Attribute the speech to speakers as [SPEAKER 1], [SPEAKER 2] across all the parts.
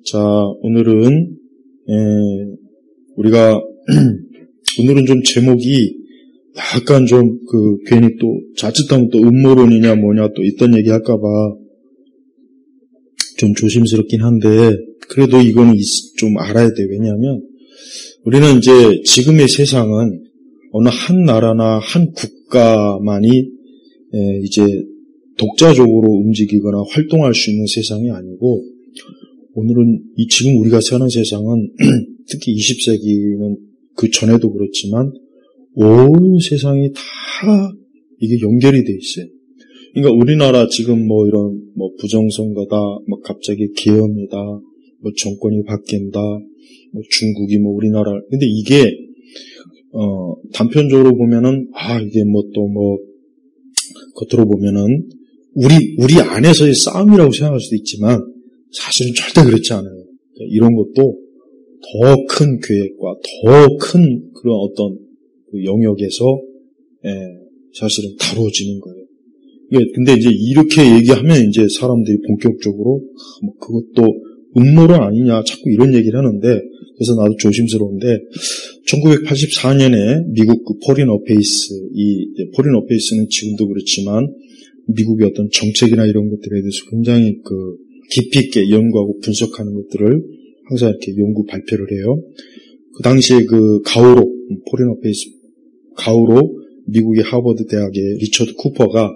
[SPEAKER 1] 자, 오늘은 우리가 오늘은 좀 제목이 약간 좀 괜히 또 자칫하면 또 음모론이냐 뭐냐 또 있던 얘기 할까봐 좀 조심스럽긴 한데 그래도 이거는 좀 알아야 돼. 왜냐하면 우리는 이제 지금의 세상은 어느 한 나라나 한 국가만이 이제 독자적으로 움직이거나 활동할 수 있는 세상이 아니고 오늘은 지금 우리가 사는 세상은 특히 20세기는 그 전에도 그렇지만 온 세상이 다 이게 연결이 돼 있어요. 그러니까 우리나라 지금 뭐 이런 뭐 부정선거다, 뭐 갑자기 계엄이다, 뭐 정권이 바뀐다, 뭐 중국이 뭐 우리나라 근데 이게 단편적으로 보면은 이게 뭐 또 뭐 겉으로 보면은 우리 안에서의 싸움이라고 생각할 수도 있지만 사실은 절대 그렇지 않아요. 이런 것도 더 큰 계획과 더 큰 그런 어떤 영역에서 사실은 다루어지는 거예요. 근데 이제 이렇게 얘기하면 이제 사람들이 본격적으로 뭐 그것도 음모론 아니냐 자꾸 이런 얘기를 하는데 그래서 나도 조심스러운데 1984년에 미국 포린 어페이스 포린 어페이스는 지금도 그렇지만 미국의 어떤 정책이나 이런 것들에 대해서 굉장히 깊이 있게 연구하고 분석하는 것들을 항상 이렇게 연구 발표를 해요. 그 당시에 가우로 포린 어페이스 가우로 미국의 하버드 대학의 리처드 쿠퍼가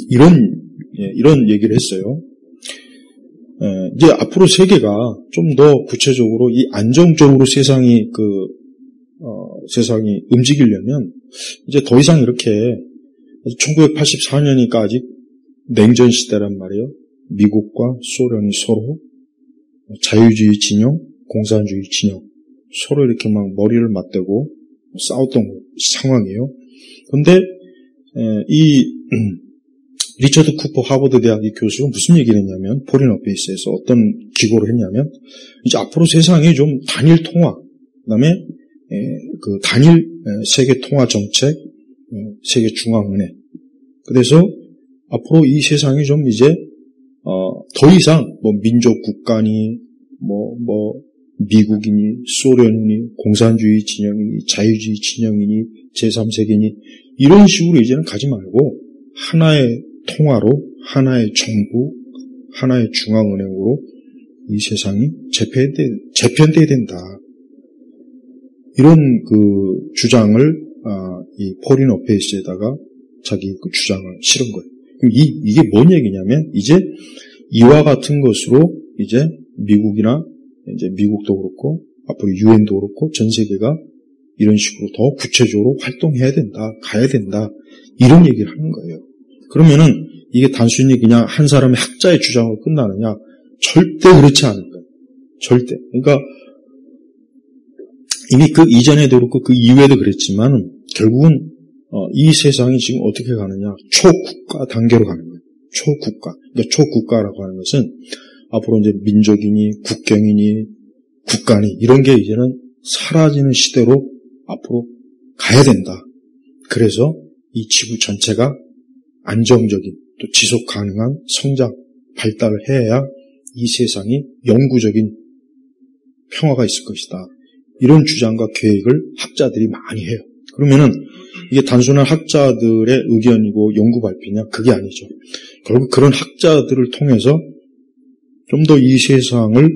[SPEAKER 1] 이런 얘기를 했어요. 이제 앞으로 세계가 좀 더 구체적으로 이 안정적으로 세상이 움직이려면 이제 더 이상 이렇게 1984년이니까 아직 냉전 시대란 말이에요. 미국과 소련이 서로 자유주의 진영, 공산주의 진영 서로 이렇게 막 머리를 맞대고 싸웠던 상황이에요. 그런데 리처드 쿠퍼 하버드 대학의 교수가 무슨 얘기를 했냐면 포린 어페이스에서 어떤 기고를 했냐면 이제 앞으로 세상이 좀 단일 통화 그다음에 단일 세계 통화 정책, 세계 중앙은행 그래서 앞으로 이 세상이 좀 이제 더 이상 뭐 민족 국가니 뭐 미국이니 소련이니 공산주의 진영이니 자유주의 진영이니 제3세계니 이런 식으로 이제는 가지 말고 하나의 통화로 하나의 정부 하나의 중앙은행으로 이 세상이 재편돼야 된다. 이런 주장을 이 포린 어페이스에다가 자기 주장을 실은 거예요. 이게 뭔 얘기냐면 이제 이와 같은 것으로 이제 미국이나 이제 미국도 그렇고 앞으로 유엔도 그렇고 전 세계가 이런 식으로 더 구체적으로 활동해야 된다, 가야 된다 이런 얘기를 하는 거예요. 그러면은 이게 단순히 그냥 한 사람의 학자의 주장으로 끝나느냐? 절대 그렇지 않은 거예요. 절대. 그러니까 이미 이전에도 그렇고 그 이후에도 그랬지만 결국은 이 세상이 지금 어떻게 가느냐? 초국가 단계로 가는 거예요. 초국가. 그러니까 초국가라고 하는 것은 앞으로 이제 민족이니 국경이니 국가니 이런 게 이제는 사라지는 시대로 앞으로 가야 된다. 그래서 이 지구 전체가 안정적인 또 지속 가능한 성장, 발달을 해야 이 세상이 영구적인 평화가 있을 것이다. 이런 주장과 계획을 학자들이 많이 해요. 그러면은 이게 단순한 학자들의 의견이고 연구 발표냐? 그게 아니죠. 결국 그런 학자들을 통해서 좀 더 이 세상을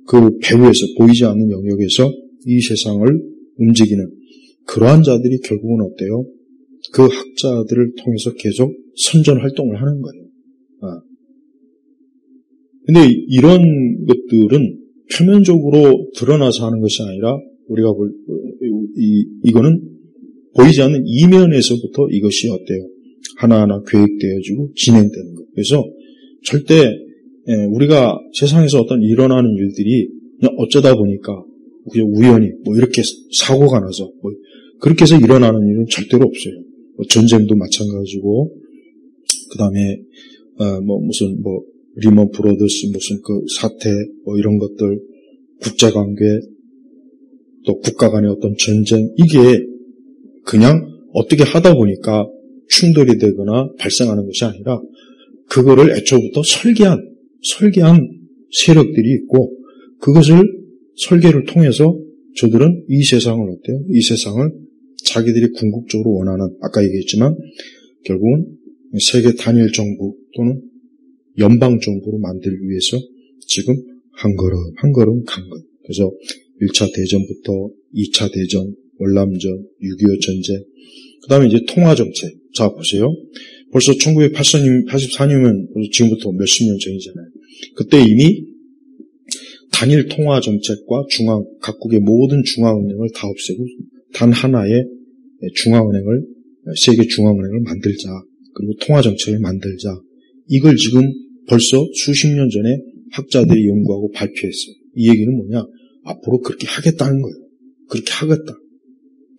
[SPEAKER 1] 그 배후에서 보이지 않는 영역에서 이 세상을 움직이는 그러한 자들이 결국은 어때요? 그 학자들을 통해서 계속 선전 활동을 하는 거예요. 근데 이런 것들은 표면적으로 드러나서 하는 것이 아니라 우리가 이거는 보이지 않는 이면에서부터 이것이 어때요? 하나하나 계획되어지고 진행되는 거예요. 그래서 절대 우리가 세상에서 어떤 일어나는 일들이 그냥 어쩌다 보니까 그냥 우연히 뭐 이렇게 사고가 나서 뭐 그렇게 해서 일어나는 일은 절대로 없어요. 뭐 전쟁도 마찬가지고 그다음에 무슨 리먼 브로더스 무슨 사태 뭐 이런 것들 국제관계 또 국가 간의 어떤 전쟁 이게 그냥 어떻게 하다 보니까 충돌이 되거나 발생하는 것이 아니라 그거를 애초부터 설계한 세력들이 있고 그것을 설계를 통해서 저들은 이 세상을 어때요? 이 세상을 자기들이 궁극적으로 원하는 아까 얘기했지만 결국은 세계 단일 정부 또는 연방 정부로 만들기 위해서 지금 한 걸음 간 거예요. 그래서 1차 대전부터 2차 대전, 월남전, 6.25 전쟁, 그 다음에 이제 통화정책. 자, 보세요. 벌써 1984년이면 지금부터 몇십 년 전이잖아요. 그때 이미 단일 통화정책과 각국의 모든 중앙은행을 다 없애고 단 하나의 세계 중앙은행을 만들자. 그리고 통화정책을 만들자. 이걸 지금 벌써 수십 년 전에 학자들이 연구하고 발표했어요. 이 얘기는 뭐냐? 앞으로 그렇게 하겠다는 거예요. 그렇게 하겠다.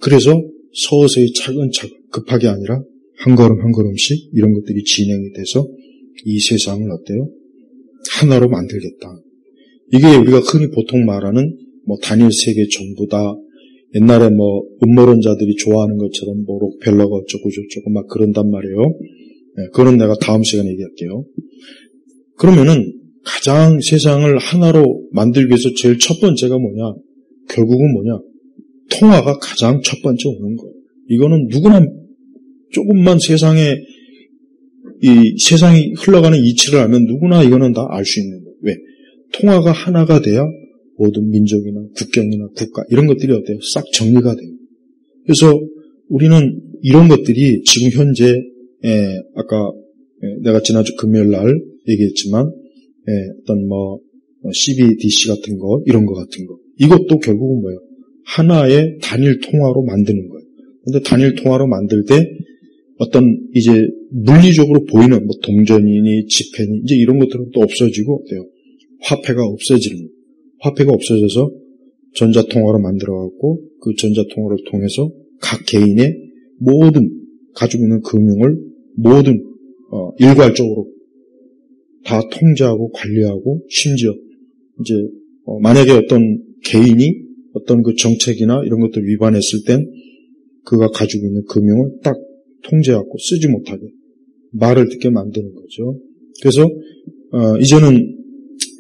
[SPEAKER 1] 그래서 서서히 차근차근 급하게 아니라 한 걸음씩 이런 것들이 진행이 돼서 이 세상을 어때요? 하나로 만들겠다. 이게 우리가 흔히 보통 말하는 단일 세계 정부다. 옛날에 음모론자들이 좋아하는 것처럼 록펠러가 어쩌고 저쩌고 막 그런단 말이에요. 네, 그거는 내가 다음 시간에 얘기할게요. 그러면은 가장 세상을 하나로 만들기 위해서 제일 첫 번째가 뭐냐? 결국은 뭐냐? 통화가 가장 첫 번째 오는 거예요. 이거는 누구나 조금만 세상이 흘러가는 이치를 알면 누구나 이거는 다 알 수 있는 거예요. 왜? 통화가 하나가 돼야 모든 민족이나 국경이나 국가 이런 것들이 어때요? 싹 정리가 돼요. 그래서 우리는 이런 것들이 지금 현재 아까 내가 지난주 금요일 날 얘기했지만 어떤 CBDC 같은 거 이런 거 같은 거 이것도 결국은 뭐예요? 하나의 단일 통화로 만드는 거예요. 근데 단일 통화로 만들 때 어떤 이제 물리적으로 보이는 동전이니 지폐니 이제 이런 것들은 또 없어지고 어때요? 화폐가 없어지는 거예요. 화폐가 없어져서 전자통화로 만들어갖고 그 전자통화를 통해서 각 개인의 모든 가지고 있는 금융을 모든 일괄적으로 다 통제하고 관리하고 심지어 이제 만약에 어떤 개인이 어떤 그 정책이나 이런 것들 위반했을 땐 그가 가지고 있는 금융을 딱 통제하고 쓰지 못하게 말을 듣게 만드는 거죠. 그래서 이제는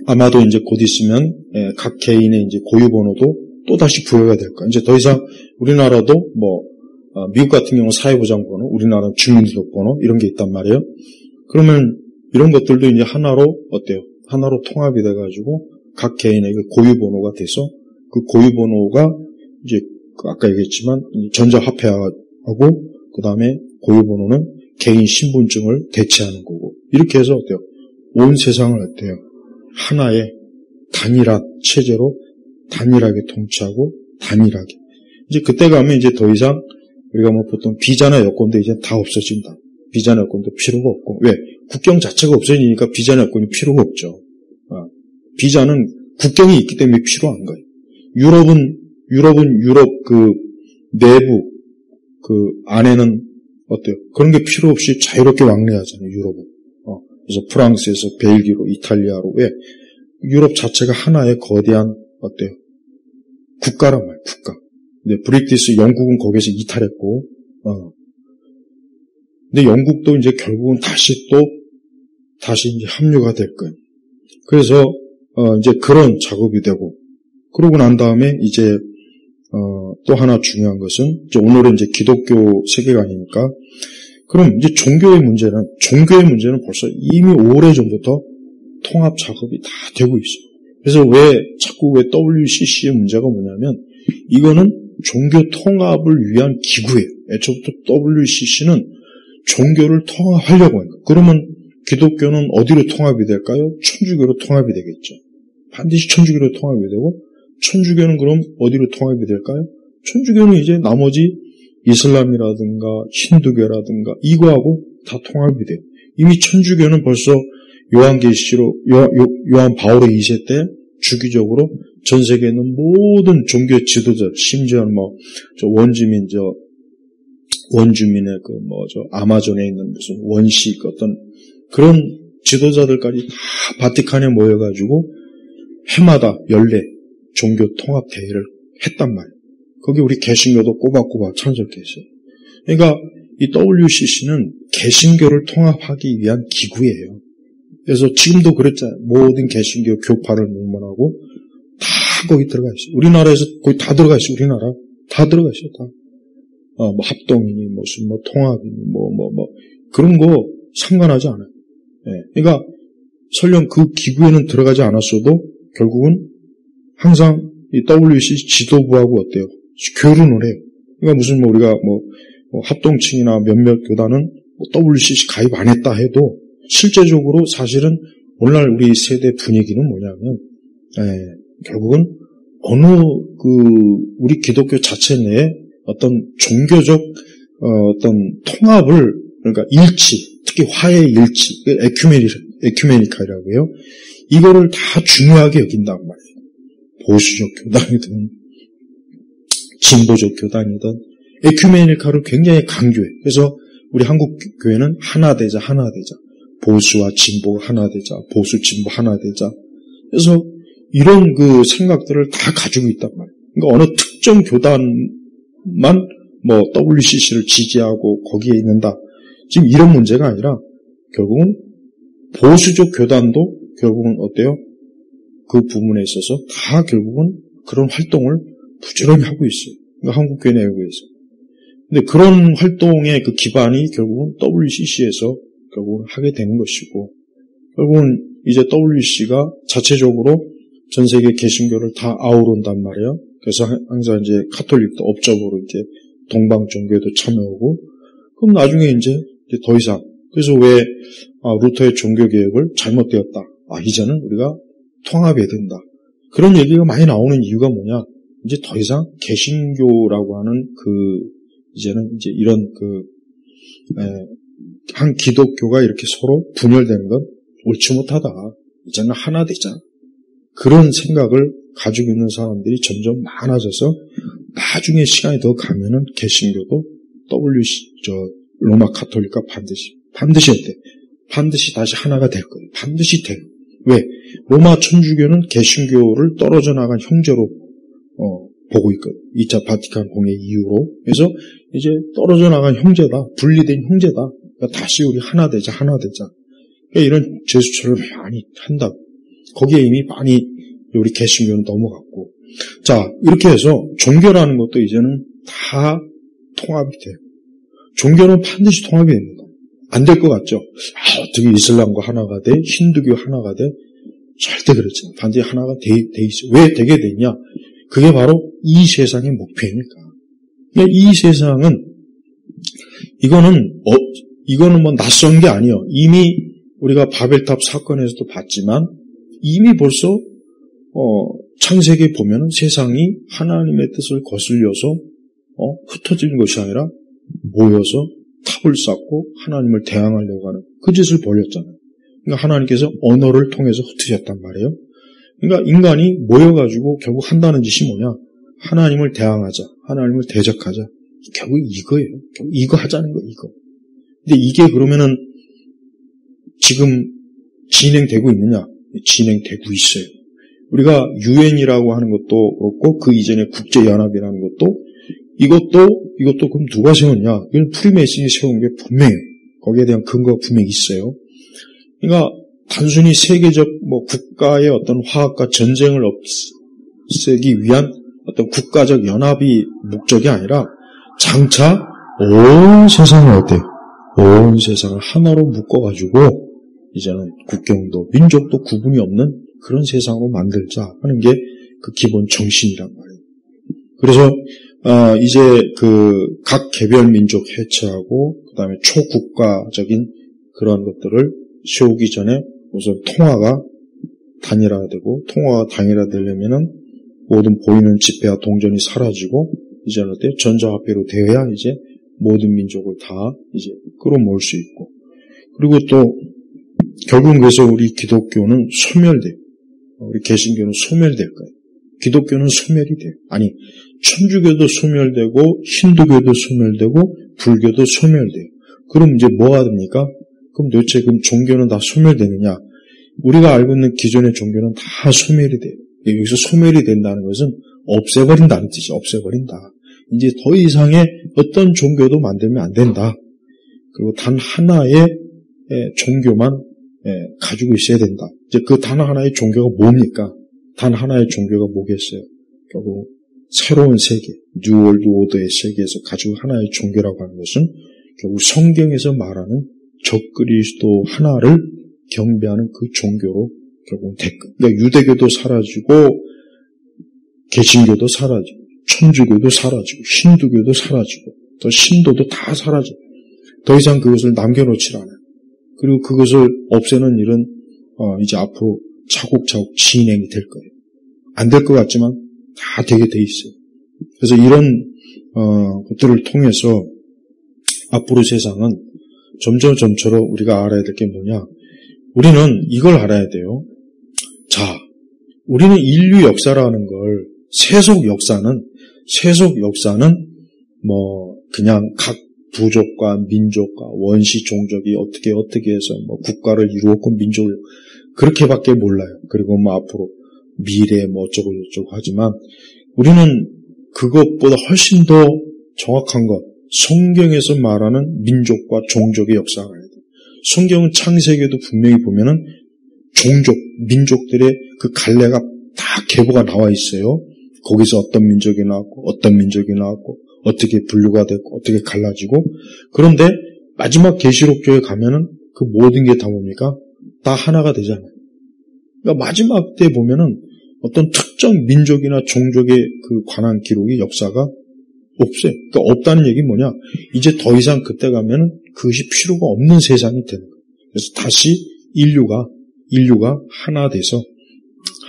[SPEAKER 1] 아마도 이제 곧 있으면 각 개인의 이제 고유번호도 또 다시 부여가 될 거예요. 이제 더 이상 우리나라도 미국 같은 경우 사회보장번호, 우리나라는 주민등록번호 이런 게 있단 말이에요. 그러면 이런 것들도 이제 하나로 어때요? 하나로 통합이 돼가지고 각 개인에게 고유번호가 돼서 그 고유번호가 이제 아까 얘기했지만 전자화폐하고 그 다음에 고유번호는 개인 신분증을 대체하는 거고 이렇게 해서 어때요? 온 세상을 어때요? 하나의 단일한 체제로 단일하게 통치하고 단일하게 이제 그때 가면 이제 더 이상 우리가 보통 비자나 여권도 이제 다 없어진다. 비자나 여권도 필요가 없고 왜? 국경 자체가 없어지니까 비자나 여권이 필요가 없죠. 비자는 국경이 있기 때문에 필요한 거예요. 유럽은 유럽 그 내부 그 안에는 어때요? 그런 게 필요 없이 자유롭게 왕래하잖아요. 유럽은. 그래서 프랑스에서 벨기로, 이탈리아로 왜? 유럽 자체가 하나의 거대한 어때요? 국가란 말이에요. 국가. 근데 브리티시 영국은 거기서 이탈했고, 근데 영국도 이제 결국은 다시 이제 합류가 될 거예요. 그래서 이제 그런 작업이 되고, 그러고 난 다음에 이제 또 하나 중요한 것은 이제 오늘은 이제 기독교 세계관이니까 그럼 이제 종교의 문제는 벌써 이미 오래전부터 통합 작업이 다 되고 있어요. 그래서 자꾸 WCC의 문제가 뭐냐면 이거는 종교 통합을 위한 기구예요. 애초부터 WCC는 종교를 통합하려고 하는 거예요. 그러면 기독교는 어디로 통합이 될까요? 천주교로 통합이 되겠죠. 반드시 천주교로 통합이 되고 천주교는 그럼 어디로 통합이 될까요? 천주교는 이제 나머지 이슬람이라든가 힌두교라든가 이거하고 다 통합이 돼요. 이미 천주교는 벌써 요한계시로 요한 바오로 2세 때 주기적으로 전 세계에 있는 모든 종교 지도자, 심지어 원주민의 아마존에 있는 무슨 원식 어떤 그런 지도자들까지 다 바티칸에 모여가지고 해마다 연례 종교 통합 대회를 했단 말이에요. 거기 우리 개신교도 꼬박꼬박 참석했어요. 그러니까 이 WCC는 개신교를 통합하기 위한 기구예요. 그래서 지금도 그랬잖아요. 모든 개신교 교파를 모면하고 다 거기 들어가 있어요. 우리나라에서 거기 다 들어가 있어요. 우리나라 다 들어가 있어요. 다. 뭐 합동이니 무슨 뭐 통합이니 뭐 그런 거 상관하지 않아요. 네. 그러니까 설령 그 기구에는 들어가지 않았어도 결국은 항상 이 WCC 지도부하고 어때요? 교류를 해요. 그러니까 무슨 뭐 우리가 뭐 합동층이나 몇몇 교단은 WCC 가입 안 했다 해도 실제적으로 사실은 오늘날 우리 세대 분위기는 뭐냐면 결국은 어느 우리 기독교 자체 내에 어떤 종교적 어떤 통합을 그러니까 일치, 특히 화해의 일치, 에큐메니카라고 해요. 이거를 다 중요하게 여긴단 말이에요. 보수적 교단이든 진보적 교단이든 에큐메니카를 굉장히 강조해. 그래서 우리 한국 교회는 하나 되자. 보수와 진보가 하나 되자. 보수, 진보 하나 되자. 그래서 이런 그 생각들을 다 가지고 있단 말이에요. 그러니까 어느 특정 교단만 뭐 WCC를 지지하고 거기에 있는다. 지금 이런 문제가 아니라 결국은 보수적 교단도 결국은 어때요? 그 부분에 있어서 다 결국은 그런 활동을 부지런히 하고 있어요. 그러니까 한국교회 내부에서. 근데 그런 활동의 그 기반이 결국은 WCC에서 결국은 하게 되는 것이고, 결국은 이제 WCC가 자체적으로 전 세계 개신교를 다 아우른단 말이에요. 그래서 항상 이제 카톨릭도 업적으로 이제 동방 종교에도 참여하고, 그럼 나중에 이제 더 이상, 그래서 왜 루터의 종교 개혁을 잘못되었다. 이제는 우리가 통합해야 된다. 그런 얘기가 많이 나오는 이유가 뭐냐? 이제 더 이상 개신교라고 하는 이제는 이제 이런 한 기독교가 이렇게 서로 분열되는 건 옳지 못하다. 이제는 하나 되자. 그런 생각을 가지고 있는 사람들이 점점 많아져서 나중에 시간이 더 가면은 개신교도 로마 카톨릭과 반드시 어때? 반드시 다시 하나가 될 거예요. 반드시 돼요. 왜? 로마 천주교는 개신교를 떨어져 나간 형제로 보고 있거든요. 2차 바티칸 공회 이후로. 그래서 이제 떨어져 나간 형제다. 분리된 형제다. 그러니까 다시 우리 하나 되자. 그러니까 이런 제스처를 많이 한다. 거기에 이미 많이 우리 개신교는 넘어갔고. 자, 이렇게 해서 종교라는 것도 이제는 다 통합이 돼요. 종교는 반드시 통합이 됩니다. 안 될 것 같죠? 어떻게 이슬람과 하나가 돼? 힌두교 하나가 돼? 절대 그렇지 않아요. 반드시 하나가 돼 있어요. 왜 되게 되냐? 그게 바로 이 세상의 목표이니까. 그러니까 이 세상은 이거는 뭐 낯선 게 아니에요. 이미 우리가 바벨탑 사건에서도 봤지만 이미 벌써 창세기에 보면은 세상이 하나님의 뜻을 거슬려서 흩어지는 것이 아니라 모여서 탑을 쌓고 하나님을 대항하려고 하는 그 짓을 벌였잖아요. 그러니까 하나님께서 언어를 통해서 흩으셨단 말이에요. 그러니까 인간이 모여가지고 결국 한다는 짓이 뭐냐? 하나님을 대항하자. 하나님을 대적하자. 결국 이거예요. 결국 이거 하자는 거예요. 이거. 근데 이게 그러면은 지금 진행되고 있느냐? 진행되고 있어요. 우리가 유엔이라고 하는 것도 그렇고 그 이전에 국제연합이라는 것도 이것도 그럼 누가 세웠냐? 이건 프리메이슨이 세운 게 분명해요. 거기에 대한 근거가 분명히 있어요. 그러니까 단순히 세계적 국가의 어떤 화학과 전쟁을 없애기 위한 어떤 국가적 연합이 목적이 아니라 장차 온 세상을 어때요? 온 세상을 하나로 묶어가지고 이제는 국경도 민족도 구분이 없는 그런 세상으로 만들자 하는 게 그 기본 정신이란 말이에요. 그래서 이제 각 개별 민족 해체하고 그다음에 초국가적인 그런 것들을 세우기 전에 우선 통화가 단일화되고 통화가 단일화되려면은 모든 보이는 지폐와 동전이 사라지고 이제는 어때요? 전자화폐로 되어야 이제 모든 민족을 다 이제 끌어모을 수 있고 그리고 또 결국은 그래서 우리 기독교는 소멸돼요. 우리 개신교는 소멸될 거예요. 기독교는 소멸이 돼요. 아니 천주교도 소멸되고 힌두교도 소멸되고 불교도 소멸돼요. 그럼 이제 뭐가 됩니까? 그럼 도대체 종교는 다 소멸되느냐? 우리가 알고 있는 기존의 종교는 다 소멸이 돼요. 여기서 소멸이 된다는 것은 없애버린다는 뜻이죠. 없애버린다. 이제 더 이상의 어떤 종교도 만들면 안 된다. 그리고 단 하나의 종교만 가지고 있어야 된다. 이제 그 단 하나의 종교가 뭡니까? 단 하나의 종교가 뭐겠어요? 결국 새로운 세계, 뉴월드 오더의 세계에서 가지고 하나의 종교라고 하는 것은 결국 성경에서 말하는 적그리스도 하나를 경배하는 그 종교로 결국 그러니까 유대교도 사라지고 개신교도 사라지고 천주교도 사라지고 힌두교도 사라지고 또 신도도 다 사라지고 더 이상 그것을 남겨놓지 않아요. 그리고 그것을 없애는 일은 이제 앞으로 차곡차곡 진행이 될 거예요. 안 될 것 같지만 다 되게 돼 있어요. 그래서 이런 것들을 통해서 앞으로 세상은 점처럼 우리가 알아야 될 게 뭐냐? 우리는 이걸 알아야 돼요. 자, 우리는 인류 역사라는 걸 세속 역사는 뭐 그냥 각 부족과 민족과 원시 종족이 어떻게 해서 뭐 국가를 이루었고 민족을 그렇게밖에 몰라요. 그리고 뭐 앞으로 미래 뭐 어쩌고 저쩌고 하지만 우리는 그것보다 훨씬 더 정확한 것, 성경에서 말하는 민족과 종족의 역사를 알아야 돼요. 성경은 창세기에도 분명히 보면은 민족들의 그 갈래가 다 계보가 나와 있어요. 거기서 어떤 민족이 나왔고 어떻게 분류가 됐고 어떻게 갈라지고 그런데 마지막 계시록교에 가면은 그 모든 게 다 뭡니까? 다 하나가 되잖아요. 그러니까 마지막 때 보면은 어떤 특정 민족이나 종족에 그 관한 기록이 역사가 없어요. 그러니까 없다는 얘기는 뭐냐? 이제 더 이상 그때 가면은 그것이 필요가 없는 세상이 되는 거예요. 그래서 다시 인류가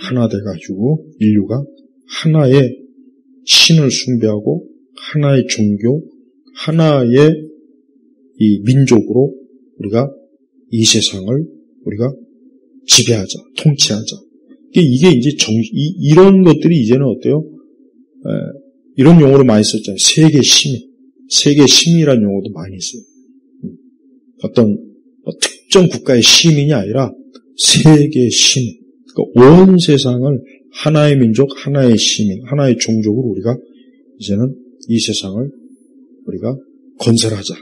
[SPEAKER 1] 하나 돼가지고 인류가 하나의 신을 숭배하고 하나의 종교, 하나의 이 민족으로 우리가 이 세상을 우리가 지배하자, 통치하자. 이게 이제 이런 것들이 이제는 어때요? 이런 용어로 많이 썼잖아요. 세계 시민이라는 용어도 많이 있어요. 어떤 특정 국가의 시민이 아니라 세계 시민. 그러니까 온 세상을 하나의 민족, 하나의 시민, 하나의 종족으로 우리가 이제는 이 세상을 우리가 건설하자.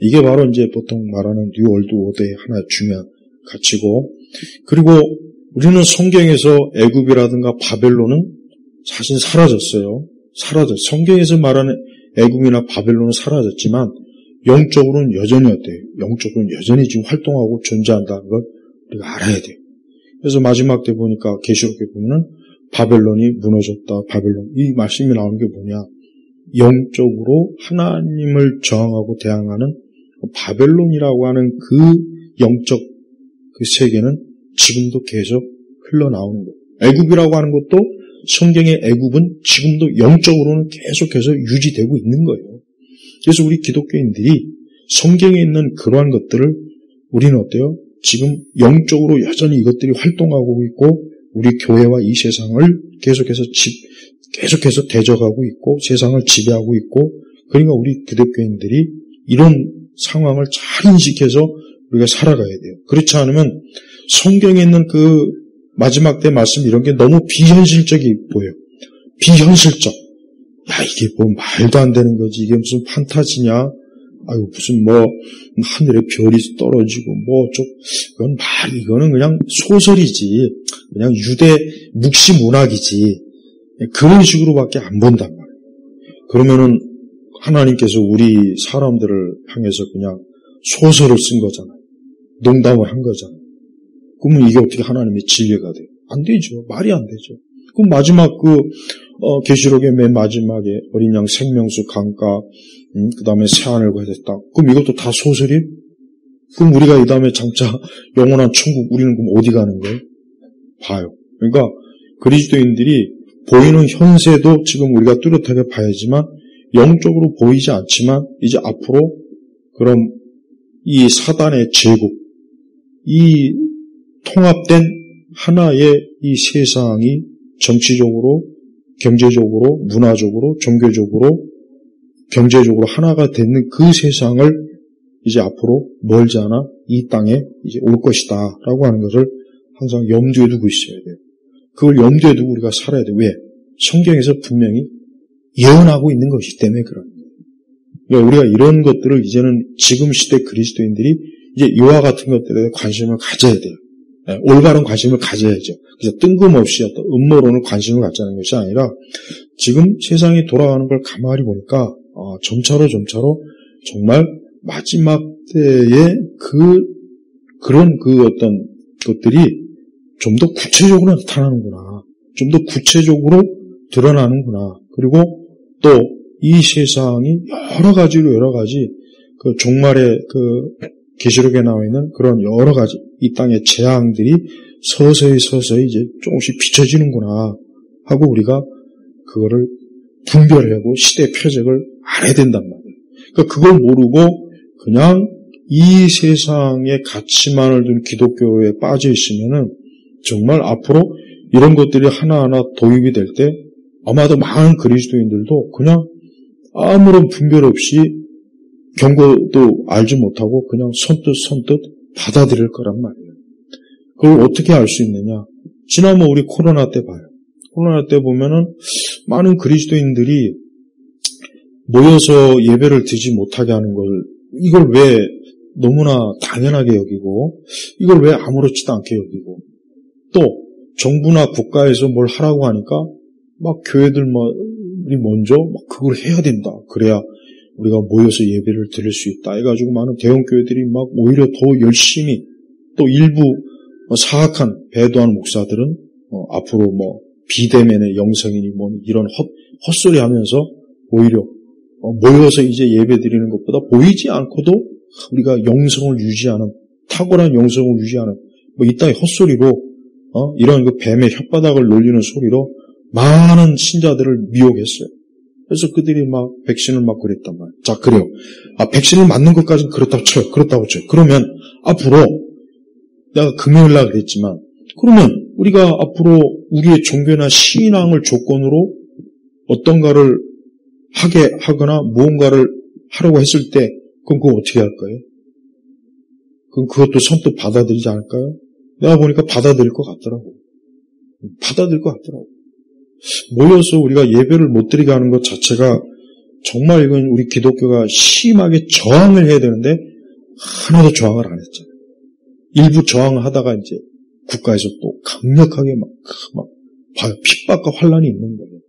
[SPEAKER 1] 이게 바로 이제 보통 말하는 뉴월드 오더의 하나의 중요한 가치고, 그리고 우리는 성경에서 애굽이라든가 바벨론은 사실 사라졌어요. 성경에서 말하는 애굽이나 바벨론은 사라졌지만 영적으로는 여전히 어때요? 영적으로는 여전히 지금 활동하고 존재한다는 걸 우리가 알아야 돼요. 그래서 마지막 때 보니까 계시록에 보면은 바벨론이 무너졌다. 바벨론. 이 말씀이 나오는 게 뭐냐? 영적으로 하나님을 저항하고 대항하는 바벨론이라고 하는 그 영적 그 세계는 지금도 계속 흘러나오는 거예요. 애굽이라고 하는 것도 성경의 애굽은 지금도 영적으로는 계속해서 유지되고 있는 거예요. 그래서 우리 기독교인들이 성경에 있는 그러한 것들을 우리는 어때요? 지금 영적으로 여전히 이것들이 활동하고 있고 우리 교회와 이 세상을 계속해서 대적하고 있고 세상을 지배하고 있고, 그러니까 우리 기독교인들이 이런 상황을 잘 인식해서 우리가 살아가야 돼요. 그렇지 않으면 성경에 있는 그 마지막 때 말씀 이런 게 너무 비현실적이 보여요. 비현실적. 야, 이게 뭐 말도 안 되는 거지. 이게 무슨 판타지냐? 아유, 무슨 뭐 하늘에 별이 떨어지고 이거는 그냥 소설이지. 그냥 유대 묵시 문학이지. 그런 식으로밖에 안 본단 말이에요. 그러면은 하나님께서 우리 사람들을 향해서 그냥 소설을 쓴 거잖아요. 농담을 한 거잖아요. 그러면 이게 어떻게 하나님의 진리가 돼요? 안 되죠. 말이 안 되죠. 그럼 마지막 계시록의 맨 마지막에 어린 양 생명수 강가, 그 다음에 새하늘 구했다. 그럼 이것도 다 소설이에요? 그럼 우리가 이 다음에 장차 영원한 천국, 우리는 그럼 어디 가는 거예요? 봐요. 그러니까 그리스도인들이 보이는 현세도 지금 우리가 뚜렷하게 봐야지만 영적으로 보이지 않지만 이제 앞으로 그럼 이 사단의 제국, 이 통합된 하나의 이 세상이 정치적으로, 경제적으로, 문화적으로, 종교적으로, 경제적으로 하나가 되는 그 세상을 이제 앞으로 멀지 않아 이 땅에 이제 올 것이다 라고 하는 것을 항상 염두에 두고 있어야 돼요. 그걸 염두에 두고 우리가 살아야 돼요. 왜? 성경에서 분명히 예언하고 있는 것이기 때문에 그런 거예요. 그러니까 우리가 이런 것들을 이제는 지금 시대 그리스도인들이 이제 이와 같은 것들에 관심을 가져야 돼요. 올바른 관심을 가져야죠. 그래서 뜬금없이 어떤 음모론을 관심을 갖자는 것이 아니라 지금 세상이 돌아가는 걸 가만히 보니까 점차로 정말 마지막 때에 그런 어떤 것들이 좀 더 구체적으로 나타나는구나. 좀 더 구체적으로 드러나는구나. 그리고 또 이 세상이 여러 가지 그 종말의 그 계시록에 나와 있는 그런 여러 가지 이 땅의 재앙들이 서서히 이제 조금씩 비춰지는구나 하고 우리가 그거를 분별하고 시대 표적을 알아야 된단 말이에요. 그러니까 그걸 모르고 그냥 이 세상의 가치만을 둔 기독교에 빠져 있으면은 정말 앞으로 이런 것들이 하나하나 도입이 될 때 아마도 많은 그리스도인들도 그냥 아무런 분별 없이 경고도 알지 못하고 그냥 선뜻 받아들일 거란 말이에요. 그걸 어떻게 알 수 있느냐? 지난번 우리 코로나 때 봐요. 코로나 때 보면은 많은 그리스도인들이 모여서 예배를 드리지 못하게 하는 이걸 왜 너무나 당연하게 여기고 이걸 왜 아무렇지도 않게 여기고 또 정부나 국가에서 뭘 하라고 하니까 막 교회들이 먼저 막 그걸 해야 된다. 그래야 우리가 모여서 예배를 드릴 수 있다. 해가지고 많은 대형 교회들이 막 오히려 더 열심히 또 일부 사악한 배도하는 목사들은 앞으로 비대면의 영성이니 이런 헛소리 하면서 오히려 모여서 이제 예배 드리는 것보다 보이지 않고도 우리가 영성을 유지하는 탁월한 영성을 유지하는 이 땅의 헛소리로 이런 그 뱀의 혓바닥을 놀리는 소리로 많은 신자들을 미혹했어요. 그래서 그들이 막 백신을 맞고 그랬단 말이에요. 자, 그래요. 백신을 맞는 것까지는 그렇다고 쳐요. 그러면 앞으로 내가 금요일 날 그랬지만 그러면 우리가 앞으로 우리의 종교나 신앙을 조건으로 어떤가를 하게 하거나 무언가를 하려고 했을 때 그럼 그거 어떻게 할 거예요? 그럼 그것도 선뜻 받아들이지 않을까요? 내가 보니까 받아들일 것 같더라고. 모여서 우리가 예배를 못 드리게 하는 것 자체가 정말 이건 우리 기독교가 심하게 저항을 해야 되는데 하나도 저항을 안 했잖아요. 일부 저항을 하다가 이제 국가에서 또 강력하게 막 핍박과 환란이 있는 거예요.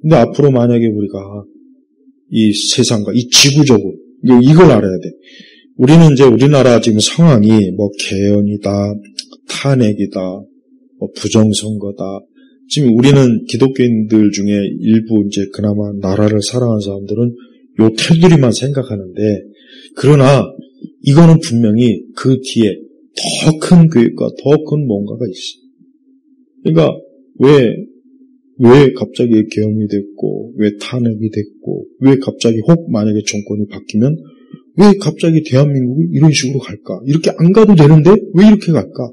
[SPEAKER 1] 근데 앞으로 만약에 우리가 이 세상과 이 지구적으로 이걸 알아야 돼. 우리는 이제 우리나라 지금 상황이 개헌이다, 탄핵이다, 부정선거다. 지금 우리는 기독교인들 중에 일부 이제 그나마 나라를 사랑하는 사람들은 요 테두리만 생각하는데, 그러나 이거는 분명히 그 뒤에 더 큰 계획과 더 큰 뭔가가 있어. 그러니까 왜 갑자기 계엄이 됐고, 왜 탄핵이 됐고, 왜 갑자기 혹 만약에 정권이 바뀌면 왜 갑자기 대한민국이 이런 식으로 갈까? 이렇게 안 가도 되는데 왜 이렇게 갈까?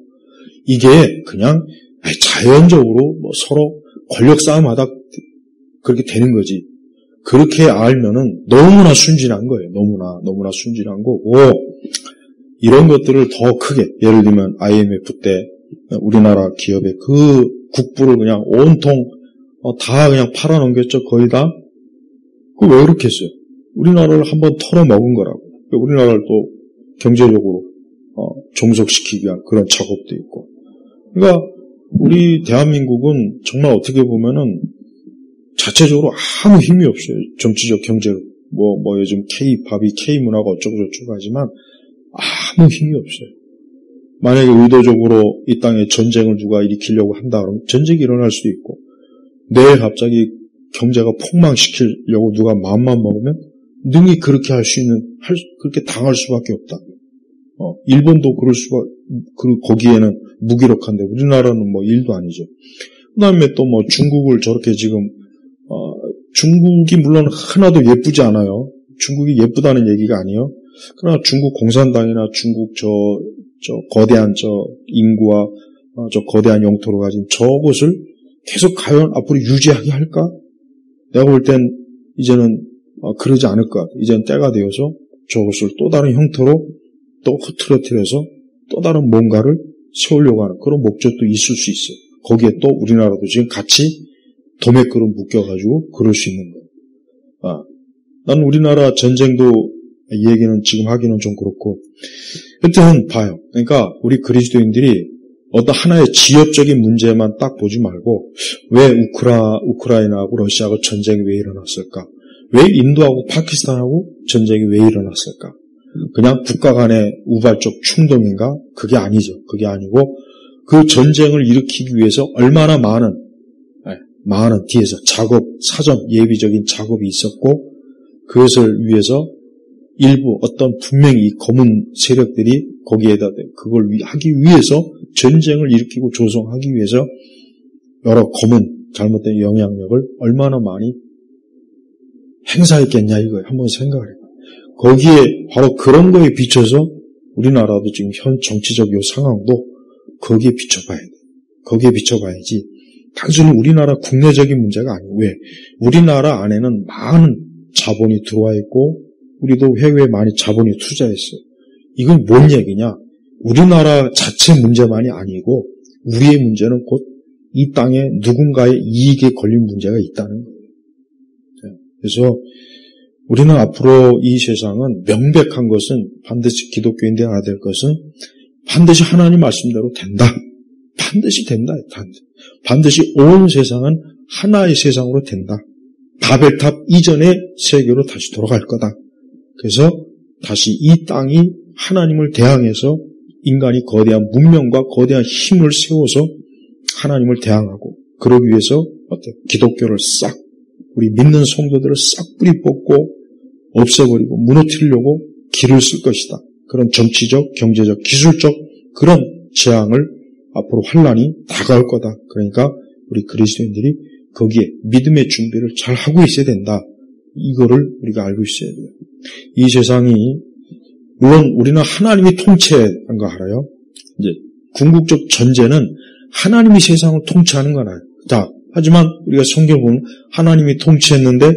[SPEAKER 1] 이게 그냥 자연적으로 서로 권력 싸움하다 그렇게 되는 거지. 그렇게 알면은 너무나 순진한 거예요. 너무나 순진한 거고, 이런 것들을 더 크게, 예를 들면 IMF 때 우리나라 기업의 그 국부를 그냥 온통 다 그냥 팔아넘겼죠. 거의 다. 그 왜 그렇게 했어요? 우리나라를 한번 털어먹은 거라고. 우리나라를 또 경제적으로 종속시키기 위한 그런 작업도 있고. 그러니까 우리 대한민국은 정말 어떻게 보면은 자체적으로 아무 힘이 없어요. 정치적, 경제로. 요즘 K-팝이 K-문화가 어쩌고저쩌고 하지만 아무 힘이 없어요. 만약에 의도적으로 이 땅에 전쟁을 누가 일으키려고 한다 그러면 전쟁이 일어날 수도 있고, 내일 갑자기 경제가 폭망시키려고 누가 마음만 먹으면 능히 그렇게 그렇게 당할 수밖에 없다. 일본도 거기에는 무기력한데 우리나라는 일도 아니죠. 그 다음에 또 중국을 저렇게 지금, 중국이 물론 하나도 예쁘지 않아요. 중국이 예쁘다는 얘기가 아니에요. 그러나 중국 공산당이나 중국 저 거대한 인구와 저 거대한 영토를 가진 저것을 계속 과연 앞으로 유지하게 할까? 내가 볼 땐 이제는 그러지 않을 것 같아. 이제는 때가 되어서 저것을 또 다른 형태로 또 흐트러뜨려서 또 다른 뭔가를 세우려고 하는 그런 목적도 있을 수 있어요. 거기에 또 우리나라도 지금 같이 도매그릇 묶여가지고 그럴 수 있는 거예요. 난 우리나라 전쟁도 이 얘기는 지금 하기는 좀 그렇고, 여튼 봐요. 그러니까 우리 그리스도인들이 어떤 하나의 지역적인 문제만 딱 보지 말고, 왜 우크라이나하고 러시아하고 전쟁이 왜 일어났을까? 왜 인도하고 파키스탄하고 전쟁이 왜 일어났을까? 그냥 국가 간의 우발적 충동인가? 그게 아니죠. 그게 아니고 그 전쟁을 일으키기 위해서 얼마나 많은 뒤에서 사전 예비적인 작업이 있었고, 그것을 위해서 일부 어떤 분명히 검은 세력들이 거기에다 그걸 하기 위해서 전쟁을 일으키고 조성하기 위해서 여러 검은 잘못된 영향력을 얼마나 많이 행사했겠냐 이거예요. 한번 생각을 해요. 거기에 바로 그런 거에 비춰서 우리나라도 지금 현 정치적 요 상황도 거기에 비춰봐야 돼. 거기에 비춰봐야지. 단순히 우리나라 국내적인 문제가 아니고, 왜? 우리나라 안에는 많은 자본이 들어와 있고 우리도 해외에 많이 자본이 투자했어요. 이건 뭔 얘기냐? 우리나라 자체 문제만이 아니고 우리의 문제는 곧 이 땅에 누군가의 이익에 걸린 문제가 있다는 거예요. 그래서 우리는 앞으로 이 세상은 명백한 것은 반드시 기독교인들이 알아야 될 것은 반드시 하나님 말씀대로 된다. 반드시 된다. 반드시 온 세상은 하나의 세상으로 된다. 바벨탑 이전의 세계로 다시 돌아갈 거다. 그래서 다시 이 땅이 하나님을 대항해서 인간이 거대한 문명과 거대한 힘을 세워서 하나님을 대항하고, 그러기 위해서 기독교를 싹, 우리 믿는 성도들을 싹 뿌리 뽑고 없애버리고 무너뜨리려고 길을 쓸 것이다. 그런 정치적, 경제적, 기술적 그런 재앙을 앞으로 환란이 다가올 거다. 그러니까 우리 그리스도인들이 거기에 믿음의 준비를 잘 하고 있어야 된다. 이거를 우리가 알고 있어야 돼요. 이 세상이, 물론 우리는 하나님이 통치한 거 알아요. 이제 궁극적 전제는 하나님이 세상을 통치하는 건 알아요. 자, 하지만 우리가 성경을 보면 하나님이 통치했는데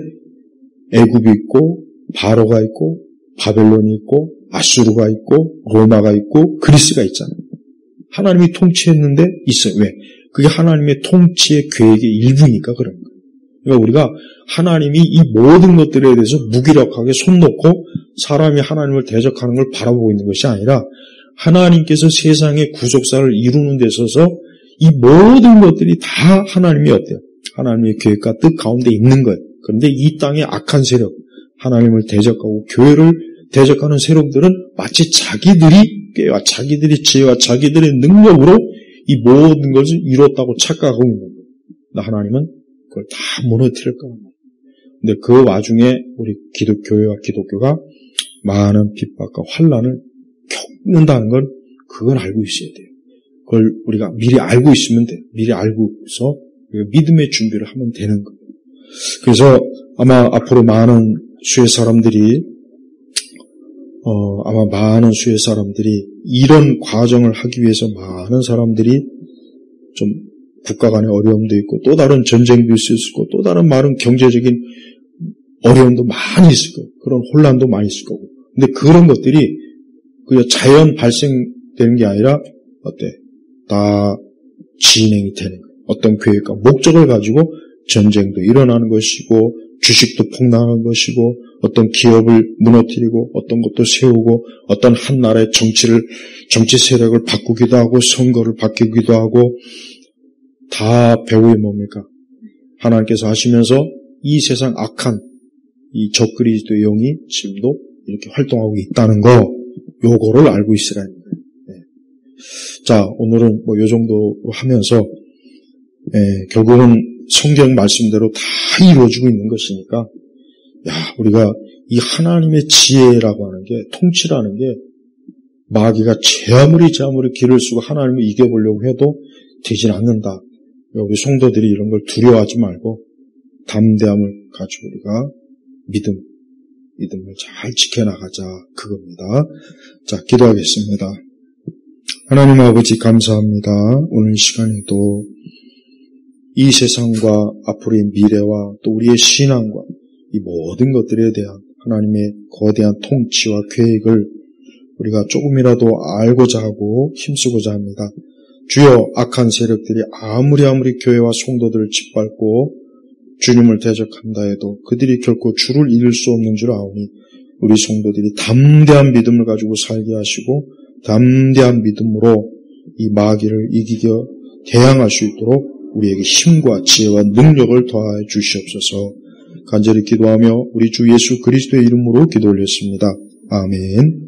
[SPEAKER 1] 애굽이 있고 바로가 있고 바벨론이 있고 아수르가 있고 로마가 있고 그리스가 있잖아요. 하나님이 통치했는데 있어요. 왜? 그게 하나님의 통치의 계획의 일부니까 그런 거예요. 그러니까 우리가 하나님이 이 모든 것들에 대해서 무기력하게 손 놓고 사람이 하나님을 대적하는 걸 바라보고 있는 것이 아니라, 하나님께서 세상의 구속사를 이루는 데 있어서 이 모든 것들이 다 하나님이 어때요? 하나님의 계획과 뜻 가운데 있는 거예요. 그런데 이 땅의 악한 세력, 하나님을 대적하고 교회를 대적하는 세력들은 마치 자기들이 꾀와 자기들의 지혜와 자기들의 능력으로 이 모든 것을 이뤘다고 착각하고 있는 거예요. 하나님은 그걸 다 무너뜨릴 겁니다. 근데 그 와중에 우리 기독교회와 기독교가 많은 핍박과 환란을 겪는다는 건 그걸 알고 있어야 돼요. 그걸 우리가 미리 알고 있으면 돼요. 미리 알고서 믿음의 준비를 하면 되는 거예요. 그래서 아마 앞으로 많은 수의 사람들이 이런 과정을 하기 위해서 많은 사람들이 좀 국가 간의 어려움도 있고 또 다른 전쟁도 있을 수 있고 또 다른 많은 경제적인 어려움도 많이 있을 거예요. 그런 혼란도 많이 있을 거고. 근데 그런 것들이 그냥 자연 발생되는 게 아니라 다 진행이 되는 거예요. 어떤 계획과 목적을 가지고 전쟁도 일어나는 것이고 주식도 폭락하는 것이고 어떤 기업을 무너뜨리고 어떤 것도 세우고 어떤 한 나라의 정치 세력을 바꾸기도 하고 선거를 바꾸기도 하고 다 배후에 뭡니까? 하나님께서 하시면서 이 세상 악한 이 적그리스도의 영이 지금도 이렇게 활동하고 있다는 거, 요거를 알고 있으라는 거예요. 네. 자, 오늘은 요 정도 하면서 결국은 성경 말씀대로 다 이루어지고 있는 것이니까, 우리가 이 하나님의 지혜라고 하는 게, 통치라는 게 마귀가 아무리 길을 쓰고 하나님을 이겨보려고 해도 되질 않는다. 우리 성도들이 이런 걸 두려워하지 말고 담대함을 가지고 우리가 믿음을 잘 지켜나가자, 그겁니다. 자, 기도하겠습니다. 하나님 아버지 감사합니다. 오늘 시간에도 이 세상과 앞으로의 미래와 또 우리의 신앙과 이 모든 것들에 대한 하나님의 거대한 통치와 계획을 우리가 조금이라도 알고자 하고 힘쓰고자 합니다. 주여, 악한 세력들이 아무리 교회와 성도들을 짓밟고 주님을 대적한다 해도 그들이 결코 주를 잃을 수 없는 줄 아오니 우리 성도들이 담대한 믿음을 가지고 살게 하시고 담대한 믿음으로 이 마귀를 이기겨 대항할 수 있도록 우리에게 힘과 지혜와 능력을 더하여 주시옵소서. 간절히 기도하며 우리 주 예수 그리스도의 이름으로 기도 올렸습니다. 아멘.